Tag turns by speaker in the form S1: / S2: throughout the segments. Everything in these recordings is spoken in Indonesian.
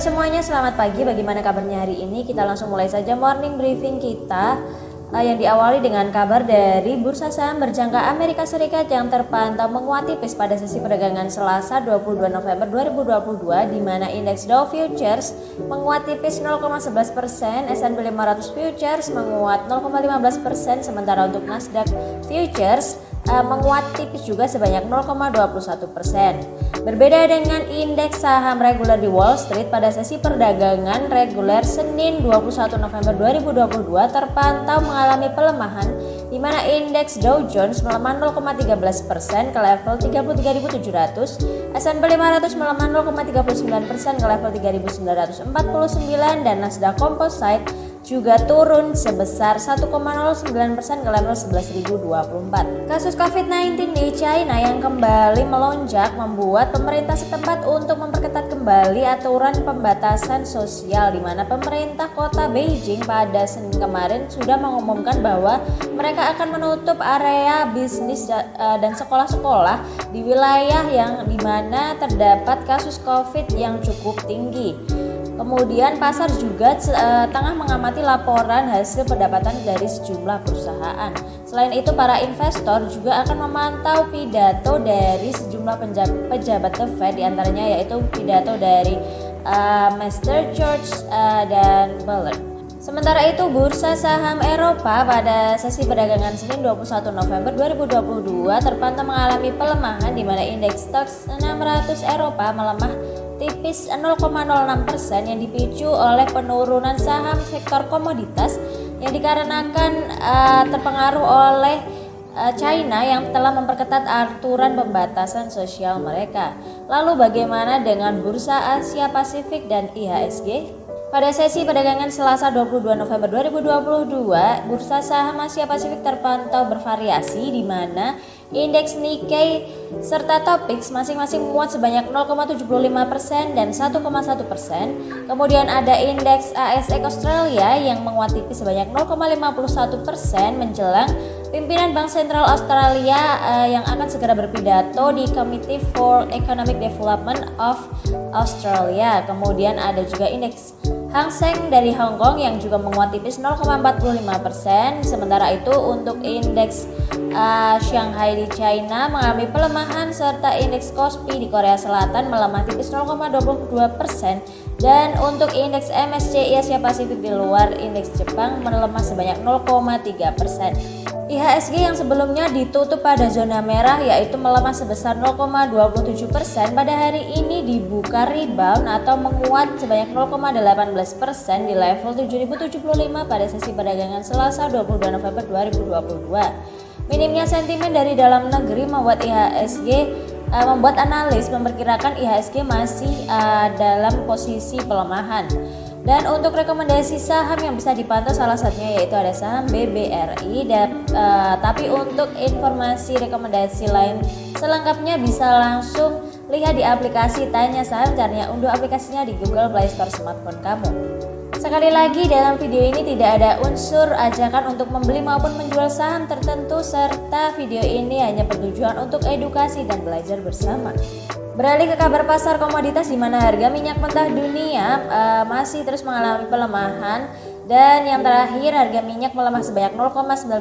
S1: semuanya, selamat pagi. Bagaimana kabarnya hari ini? Kita langsung mulai saja morning briefing kita yang diawali dengan kabar dari Bursa Saham Berjangka Amerika Serikat yang terpantau menguat tipis pada sesi perdagangan Selasa 22 November 2022, di mana indeks Dow Futures menguat tipis 0,11%, S&P 500 Futures menguat 0,15%, sementara untuk Nasdaq Futures menguat tipis juga sebanyak 0,21%. Berbeda dengan indeks saham reguler di Wall Street, pada sesi perdagangan reguler Senin 21 November 2022 terpantau mengalami pelemahan, di mana indeks Dow Jones melemah 0,13% ke level 33.700, S&P 500 melemah 0,39% ke level 3.949, dan Nasdaq Composite juga turun sebesar 1,09% ke level 11.024. Kasus COVID-19 di China yang kembali melonjak membuat pemerintah setempat untuk memperketat kembali aturan pembatasan sosial, di mana pemerintah kota Beijing pada Senin kemarin sudah mengumumkan bahwa mereka akan menutup area bisnis dan sekolah-sekolah di wilayah yang dimana terdapat kasus COVID yang cukup tinggi. Kemudian pasar juga tengah mengamati laporan hasil pendapatan dari sejumlah perusahaan. Selain itu, para investor juga akan memantau pidato dari sejumlah pejabat The Fed, diantaranya yaitu pidato dari Mr. George dan Bullard. Sementara itu, bursa saham Eropa pada sesi perdagangan Senin 21 November 2022 terpantau mengalami pelemahan, di mana indeks STOXX 600 Eropa melemah tipis 0,06% yang dipicu oleh penurunan saham sektor komoditas yang dikarenakan terpengaruh oleh China yang telah memperketat aturan pembatasan sosial mereka. Lalu bagaimana dengan bursa Asia Pasifik dan IHSG? Pada sesi perdagangan Selasa 22 November 2022, bursa saham Asia Pasifik terpantau bervariasi, di mana indeks Nikkei serta Topix masing-masing menguat sebanyak 0,75% dan 1,1%. Kemudian ada indeks ASX Australia yang menguat tipis sebanyak 0,51% menjelang pimpinan Bank Sentral Australia yang akan segera berpidato di Committee for Economic Development of Australia. Kemudian ada juga indeks Hang Seng dari Hong Kong yang juga menguat tipis 0,45%. Sementara itu untuk indeks Shanghai di China mengalami pelemahan, serta indeks Kospi di Korea Selatan melemah tipis 0,22%, dan untuk indeks MSCI Asia Pasifik di luar indeks Jepang melemah sebanyak 0,3%. IHSG yang sebelumnya ditutup pada zona merah yaitu melemah sebesar 0,27%, pada hari ini dibuka rebound atau menguat sebanyak 0,18% di level 7075 pada sesi perdagangan Selasa 22 November 2022. Minimnya sentimen dari dalam negeri membuat membuat analis memperkirakan IHSG masih dalam posisi pelemahan. Dan untuk rekomendasi saham yang bisa dipantau salah satunya yaitu ada saham BBRI. Tapi untuk informasi rekomendasi lain selengkapnya bisa langsung lihat di aplikasi Tanya Saham. Caranya unduh aplikasinya di Google Play Store smartphone kamu. Sekali lagi, dalam video ini tidak ada unsur ajakan untuk membeli maupun menjual saham tertentu, serta video ini hanya bertujuan untuk edukasi dan belajar bersama. Beralih ke kabar pasar komoditas, di mana harga minyak mentah dunia masih terus mengalami pelemahan, dan yang terakhir harga minyak melemah sebanyak 0,19%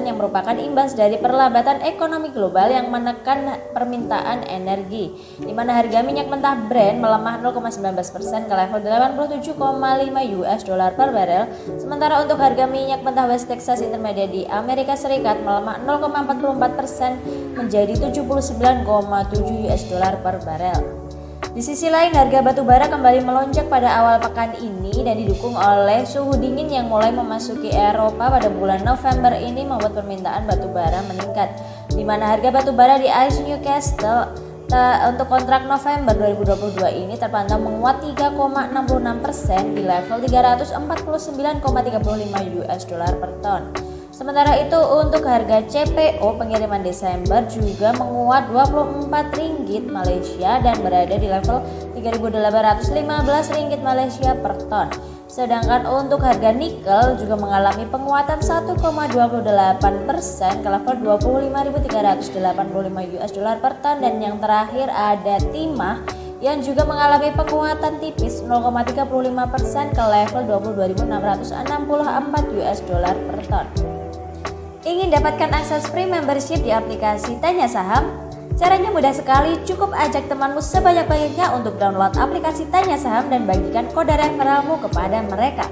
S1: yang merupakan imbas dari perlambatan ekonomi global yang menekan permintaan energi, di mana harga minyak mentah Brent melemah 0,19% ke level 87,5 US dollar per barel. Sementara untuk harga minyak mentah West Texas Intermediate di Amerika Serikat melemah 0,44% menjadi 79,7 US dollar per barel. Di sisi lain, harga batu bara kembali melonjak pada awal pekan ini dan didukung oleh suhu dingin yang mulai memasuki Eropa pada bulan November ini membuat permintaan batu bara meningkat, di mana harga batu bara di ICE Newcastle untuk kontrak November 2022 ini terpantau menguat 3,66% di level 349,35 US dollar per ton. Sementara itu untuk harga CPO pengiriman Desember juga menguat 24 ringgit Malaysia dan berada di level 3.815 ringgit Malaysia per ton. Sedangkan untuk harga nikel juga mengalami penguatan 1,28% ke level 25.385 US dollar per ton. Dan yang terakhir ada timah yang juga mengalami penguatan tipis 0,35% ke level 22.664 US dollar per ton. Ingin dapatkan akses free membership di aplikasi Tanya Saham? Caranya mudah sekali, cukup ajak temanmu sebanyak-banyaknya untuk download aplikasi Tanya Saham dan bagikan kode referralmu kepada mereka.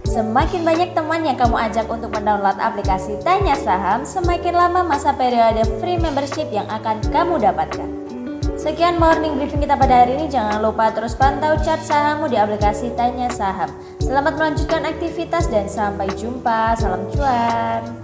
S1: Semakin banyak teman yang kamu ajak untuk mendownload aplikasi Tanya Saham, semakin lama masa periode free membership yang akan kamu dapatkan. Sekian morning briefing kita pada hari ini. Jangan lupa terus pantau chart sahammu di aplikasi Tanya Saham. Selamat melanjutkan aktivitas dan sampai jumpa. Salam cuan.